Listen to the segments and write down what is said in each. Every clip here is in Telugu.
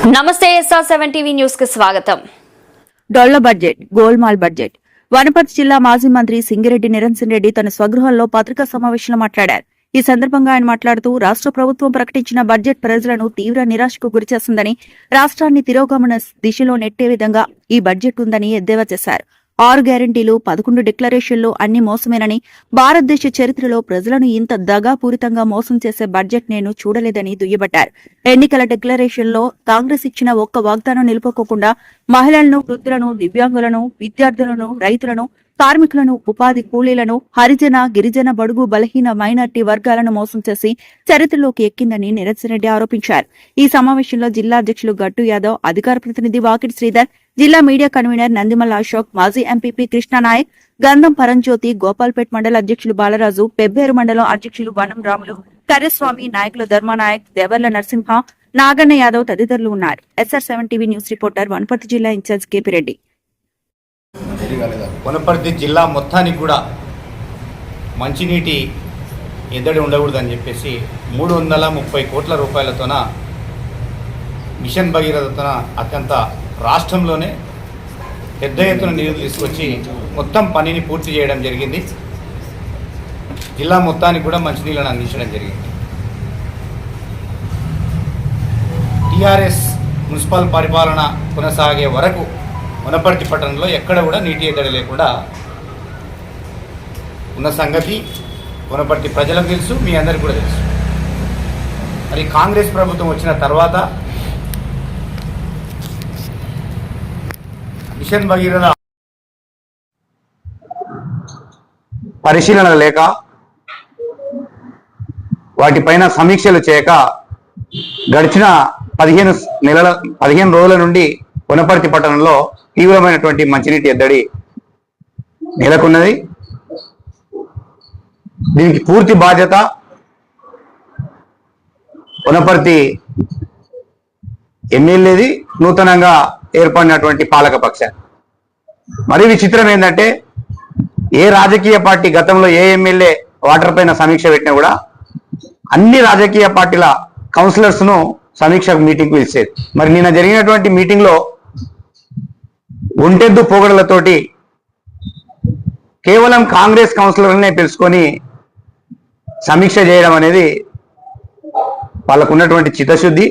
నమస్తే SR7 టీవీ న్యూస్ కి స్వాగతం. డొల్ల బడ్జెట్, గోల్మాల్ బడ్జెట్. వనపర్తి జిల్లా మాజీ మంత్రి సింగిరెడ్డి నిరంజన్ రెడ్డి తన స్వగృహంలో పత్రికా సమావేశంలో మాట్లాడారు. ఈ సందర్భంగా ఆయన మాట్లాడుతూ రాష్ట్ర ప్రభుత్వం ప్రకటించిన బడ్జెట్ ప్రజలను తీవ్ర నిరాశకు గురిచేస్తుందని, రాష్ట్రాన్ని తిరోగమన దిశలో నెట్టే విధంగా ఈ బడ్జెట్ ఉందని ఎద్దేవా చేశారు. 6 గ్యారంటీలు, 11 డిక్లరేషన్లు అన్ని మోసమేనని, భారతదేశ చరిత్రలో ప్రజలను ఇంత దగాపూరితంగా మోసం చేసే బడ్జెట్ నేను చూడలేదని దుయ్యబట్టారు. ఎన్నికల డిక్లరేషన్లో కాంగ్రెస్ ఇచ్చిన ఒక్క వాగ్దానం నిలుపుకోకుండా మహిళలను, వృద్ధులను, దివ్యాంగులను, విద్యార్థులను, రైతులను, కార్మికులను, ఉపాధి కూలీలను, హరిజన, గిరిజన, బడుగు, బలహీన, మైనార్టీ వర్గాలను మోసం చేసి చరిత్రలోకి ఎక్కిందని నిరంజన్ రెడ్డి ఆరోపించారు. ఈ సమావేశంలో జిల్లా అధ్యక్షులు గట్టు యాదవ్, అధికార ప్రతినిధి వాకిటి శ్రీధర్, జిల్లా మీడియా కన్వీనర్ నందిమల్ అశోక్, మాజీ ఎంపీపీ కృష్ణనాయక్, గంధం పరంజ్యోతి, గోపాల్పేట్ మండల అధ్యక్షులు బాలరాజు, పెబ్బేరు మండలం అధ్యక్షులు వనం రాములు, కర్రస్వామి, నాయకులు ధర్మానాయక్, దేవర్ల నరసింహ, నాగన్న యాదవ్ తదితరులు ఉన్నారు. SR7 TV news reporter Wanaparthy జిల్లా ఇన్ఛార్జ్ కేపీ రెడ్డి. వనపర్తి జిల్లా మొత్తానికి కూడా మంచినీటి ఎద్దడి ఉండకూడదని చెప్పేసి 330 కోట్ల రూపాయలతోన మిషన్ భగీరథతోన అత్యంత రాష్ట్రంలోనే పెద్ద ఎత్తున నీరు తీసుకొచ్చి మొత్తం పనిని పూర్తి చేయడం జరిగింది. జిల్లా మొత్తానికి కూడా మంచినీళ్ళను అందించడం జరిగింది. టీఆర్ఎస్ మున్సిపల్ పరిపాలన కొనసాగే వరకు వనపర్తి పట్టణంలో ఎక్కడ కూడా నీటి ఎద్దడి లేకుండా ఉన్న సంగతి వనపర్తి ప్రజలకు తెలుసు, మీ అందరికీ కూడా తెలుసు. మరి కాంగ్రెస్ ప్రభుత్వం వచ్చిన తర్వాత మిషన్ భగీరథ పరిశీలన లేక, వాటిపైన సమీక్షలు చేయక గడిచిన 15 రోజుల నుండి వనపర్తి పట్టణంలో తీవ్రమైనటువంటి మంచినీటి ఎద్దడి నెలకొన్నది. దీనికి పూర్తి బాధ్యత వనపర్తి ఎమ్మెల్యేది, నూతనంగా ఏర్పడినటువంటి పాలకపక్ష. మరి విచిత్రం ఏంటంటే, ఏ రాజకీయ పార్టీ గతంలో ఏ ఎమ్మెల్యే వాటర్ పైన సమీక్ష పెట్టినా కూడా అన్ని రాజకీయ పార్టీల కౌన్సిలర్స్ ను సమీక్ష మీటింగ్ పిలిచేది. మరి నిన్న జరిగినటువంటి మీటింగ్ లో ఒంటెద్దు పోగడలతోటి కేవలం కాంగ్రెస్ కౌన్సిలర్నే పిలుచుకొని సమీక్ష చేయడం అనేది వాళ్ళకు ఉన్నటువంటి చిత్తశుద్ధి.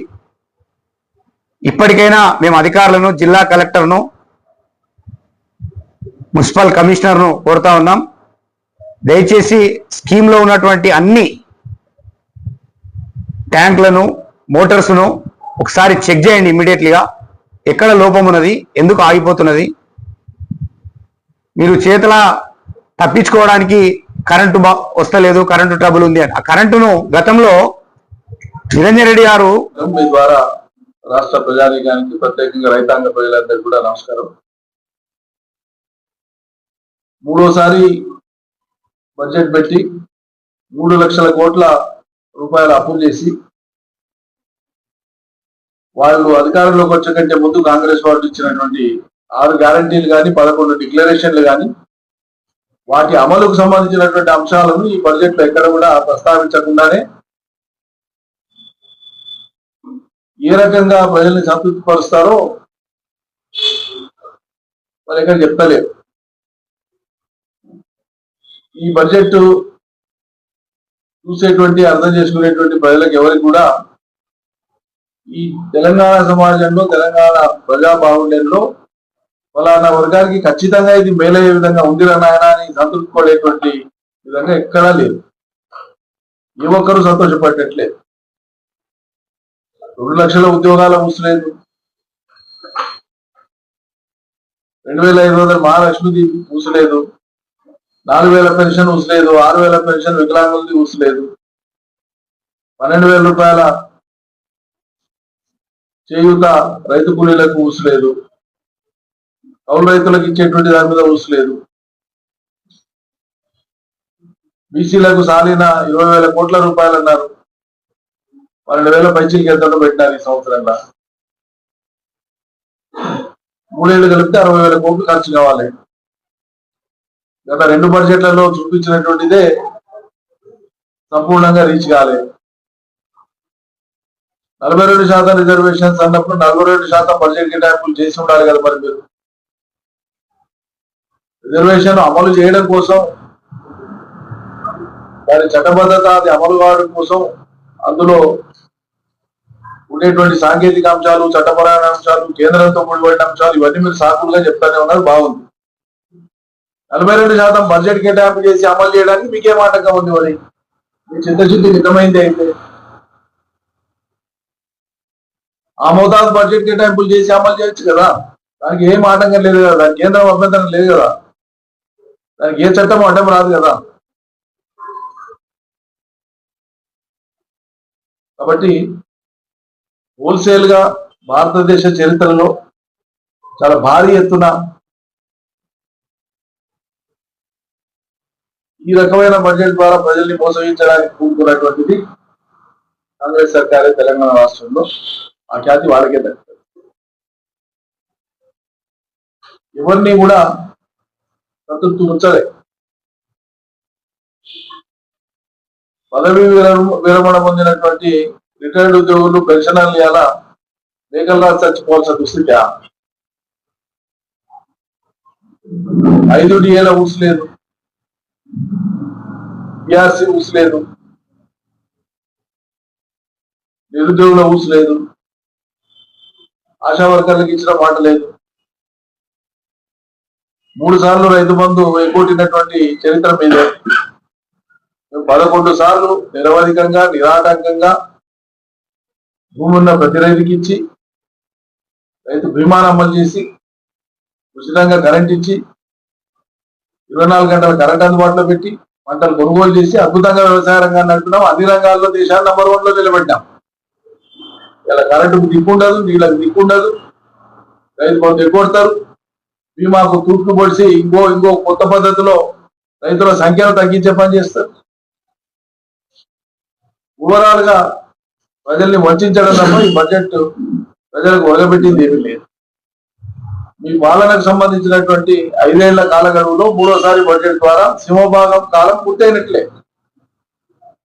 ఇప్పటికైనా మేము అధికారులను, జిల్లా కలెక్టర్ను, మున్సిపల్ కమిషనర్ను కోరుతా ఉన్నాం, దయచేసి స్కీమ్లో ఉన్నటువంటి అన్ని ట్యాంకులను, మోటార్స్ను ఒకసారి చెక్ చేయండి ఇమ్మీడియట్లీగా. ఎక్కడ లోపం ఉన్నది, ఎందుకు ఆగిపోతున్నది, మీరు చేతుల తప్పించుకోవడానికి కరెంటు వస్తలేదు, కరెంటు ట్రబుల్ ఉంది అని. ఆ కరెంటును గతంలో నిరంజన్ రెడ్డి గారు మీ ద్వారా రాష్ట్ర ప్రజానీకానికి, ప్రత్యేకంగా రైతాంగ ప్రజలందరికీ కూడా నమస్కారం. మూడోసారి బడ్జెట్ పెట్టి 3 లక్షల కోట్ల రూపాయల అప్పులు చేసి వాళ్ళు అధికారంలోకి వచ్చే కంటే ముందు కాంగ్రెస్ వాళ్ళు ఇచ్చినటువంటి 6 గ్యారంటీలు కానీ, 11 డిక్లరేషన్లు కానీ, వాటి అమలుకు సంబంధించినటువంటి అంశాలను ఈ బడ్జెట్ లో ఎక్కడ కూడా ప్రస్తావించకుండానే ఏ రకంగా ప్రజల్ని సంతృప్తి పరుస్తారో వాళ్ళు ఎక్కడ చెప్తలేరు. ఈ బడ్జెట్ చూసేటువంటి, అర్థం చేసుకునేటువంటి ప్రజలకు ఎవరికి కూడా ఈ తెలంగాణ సమాజంలో, తెలంగాణ ప్రజా బాహుళ్యంలో ఫలానా వర్గానికి ఖచ్చితంగా ఇది మేలయ్యే విధంగా ఉందిరా నాయన అని సంతృప్తి పడేటువంటి విధంగా ఎక్కడా లేదు. ఏ ఒక్కరూ సంతోషపడట్లేదు. 2 లక్షల ఉద్యోగాల ఊసలేదు, 2500 మహాలక్ష్మిది ఊసలేదు, 4000 పెన్షన్ ఊసలేదు, 6000 పెన్షన్ వికలాంగులది ఊసలేదు, 12,000 రూపాయల చేయూత రైతు కూలీలకు ఊసలేదు, కౌలు రైతులకు ఇచ్చేటువంటి దాని మీద ఊసలేదు, బీసీలకు సాలిన 20,000 కోట్ల రూపాయలు అన్నారు, 12,000 పైచీలకి ఎంత పెట్టినారు ఈ సంవత్సరంలో. 3 ఏళ్ళు కలిపితే 60,000 కోట్లు ఖర్చు కావాలి. గత 2 బడ్జెట్లలో చూపించినటువంటిదే సంపూర్ణంగా రీచ్ కాలేదు. 42% రిజర్వేషన్స్ అన్నప్పుడు 42% బడ్జెట్ కేటాయింపులు చేసి ఉండాలి కదా. మరి మీరు రిజర్వేషన్ అమలు చేయడం కోసం, దాని చట్టబద్ధత అది అమలు కావడం కోసం అందులో ఉండేటువంటి సాంకేతిక అంశాలు, చట్టపరమైన అంశాలు, కేంద్రంతో ముడిపడిన అంశాలు ఇవన్నీ మీరు సాకులుగా చెప్తానే ఉన్నారు. బాగుంది. 42% బడ్జెట్ కేటాయింపు చేసి అమలు చేయడానికి మీకేం ఆటంకం ఉంది? మరి మీ చిత్తశుద్ధి నిజమైంది అయితే ఆ మోతాదు బడ్జెట్ కేటాయింపులు చేసి అమలు చేయొచ్చు కదా. దానికి ఏం ఆటంకం లేదు కదా. దానికి కేంద్రం అభ్యంతరం లేదు కదా. దానికి ఏ చట్టం అడ్డం రాదు కదా. కాబట్టి హోల్సేల్ గా భారతదేశ చరిత్రలో చాలా భారీ ఎత్తున ఈ రకమైన బడ్జెట్ ద్వారా ప్రజల్ని మోసగించడానికి కూడుకున్నటువంటిది కాంగ్రెస్ సర్కారే తెలంగాణ రాష్ట్రంలో. ఆ ఖ్యాతి వాళ్ళకే దక్కుతుంది. ఎవరిని కూడా సంతృప్తి ఉంచలే. పదవీ విరమణ పొందినటువంటి రిటైర్డ్ ఉద్యోగులు, పెన్షనర్లు ఇలా లేఖలు రాసి చచ్చిపోవాల్సిన దుస్థితి. 5 DAల ఊసి లేదు, పిఆర్సీ ఊసి లేదు, నిరుద్యోగుల ఊసి లేదు, ఆశా వర్కర్లకు ఇచ్చిన మాట లేదు. 3 సార్లు రైతు బంధు ఎగ్గొట్టినటువంటి చరిత్ర మీదే. 11 సార్లు నిరవధికంగా నిరాటంకంగా భూమి ఉన్న ప్రతి రైతుకి ఇచ్చి, రైతు బీమాను అమలు చేసి, ఉచితంగా కరెంట్ ఇచ్చి, 24 గంటల కరెంట్ అందుబాటులో పెట్టి, పంటలు కొనుగోలు చేసి అద్భుతంగా వ్యవసాయ రంగాన్ని నడుపుతున్నాం. అన్ని రంగాల్లో దేశాన్ని నంబర్ 1లో నిలబెట్టాం. ఇలా కరెంటుకు దిక్కుండదు, నీళ్ళకు దిక్కుండదు, రైతు బంధు ఎగ్గొడతారు, బీమాకు తూట్లు పొడిచి ఇంకో కొత్త పద్ధతిలో రైతుల సంఖ్యను తగ్గించే పని చేస్తారు. ఓవరాల్ గా ప్రజల్ని వంచడం తప్ప ఈ బడ్జెట్ ప్రజలకు ఒరగబెట్టింది ఏమీ లేదు. మీ పాలనకు సంబంధించినటువంటి 5 ఏళ్ల కాల గడువులో 3వ సారి బడ్జెట్ ద్వారా సింహభాగం కాలం పూర్తయినట్లే.